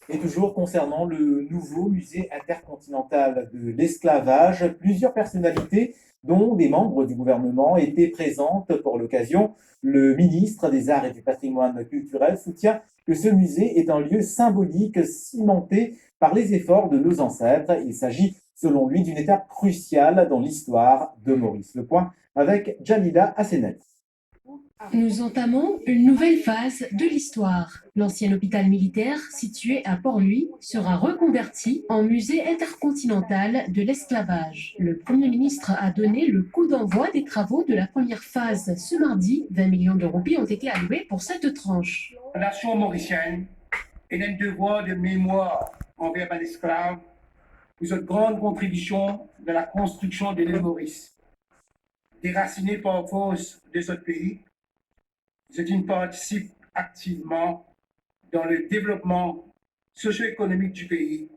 Et toujours concernant le nouveau musée intercontinental de l'esclavage, plusieurs personnalités, dont des membres du gouvernement, étaient présentes pour l'occasion. Le ministre des Arts et du Patrimoine culturel soutient que ce musée est un lieu symbolique cimenté par les efforts de nos ancêtres. Il s'agit, selon lui, d'une étape cruciale dans l'histoire de Maurice. Le point avec Jalila Assenet. Nous entamons une nouvelle phase de l'histoire. L'ancien hôpital militaire, situé à Port-Louis, sera reconverti en musée intercontinental de l'esclavage. Le Premier ministre a donné le coup d'envoi des travaux de la première phase ce mardi. 20 millions de roupies ont été alloués pour cette tranche. La nation mauricienne est un devoir de mémoire envers les esclaves pour cette grande contribution de la construction de l'île Maurice. Déraciné par force de ce pays, il participe activement dans le développement socio-économique du pays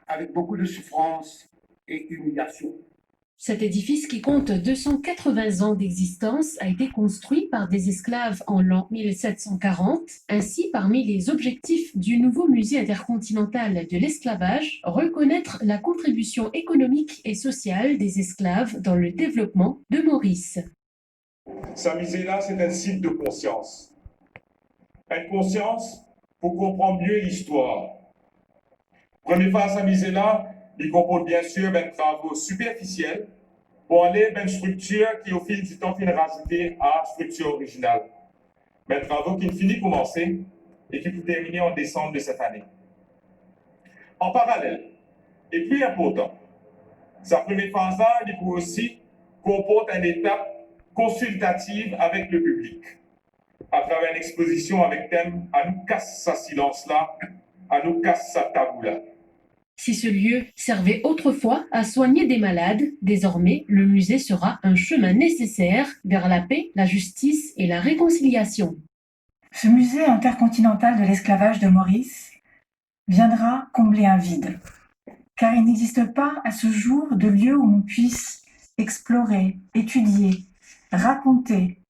avec beaucoup de souffrance et humiliation. Cet édifice, qui compte 280 ans d'existence, a été construit par des esclaves en l'an 1740. Ainsi, parmi les objectifs du nouveau musée intercontinental de l'esclavage, reconnaître la contribution économique et sociale des esclaves dans le développement de Maurice. Ce musée-là, c'est un site de conscience. Une conscience pour comprendre mieux l'histoire. Première phase, ce musée-là, il comporte bien sûr des travaux superficiels pour aller vers une structure qui, au fil du temps, finit rajoutée à la structure originale. Mais travaux qui finissent commencer et qui vont terminer en décembre de cette année. En parallèle, et plus important, sa première phase-là, il peut aussi comporte une étape consultative avec le public, à travers une exposition avec thème « À nous casse sa silence-là, à nous casse sa tabou-là ». Si ce lieu servait autrefois à soigner des malades, désormais le musée sera un chemin nécessaire vers la paix, la justice et la réconciliation. Ce musée intercontinental de l'esclavage de Maurice viendra combler un vide, car il n'existe pas à ce jour de lieu où on puisse explorer, étudier, raconter,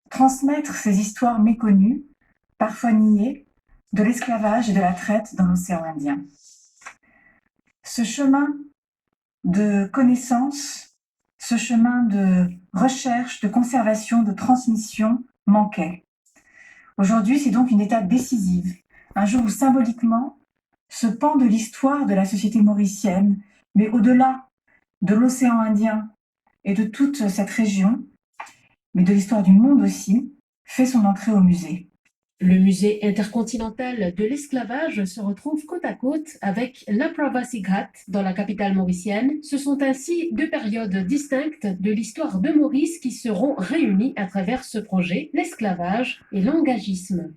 transmettre ces histoires méconnues, parfois niées, de l'esclavage et de la traite dans l'océan Indien. Ce chemin de connaissance, ce chemin de recherche, de conservation, de transmission manquait. Aujourd'hui, c'est donc une étape décisive, un jour où symboliquement, ce pan de l'histoire de la société mauricienne, mais au-delà de l'océan Indien et de toute cette région, mais de l'histoire du monde aussi, fait son entrée au musée. Le musée intercontinental de l'esclavage se retrouve côte à côte avec l'Apravasi Ghat dans la capitale mauricienne. Ce sont ainsi deux périodes distinctes de l'histoire de Maurice qui seront réunies à travers ce projet, l'esclavage et l'engagisme.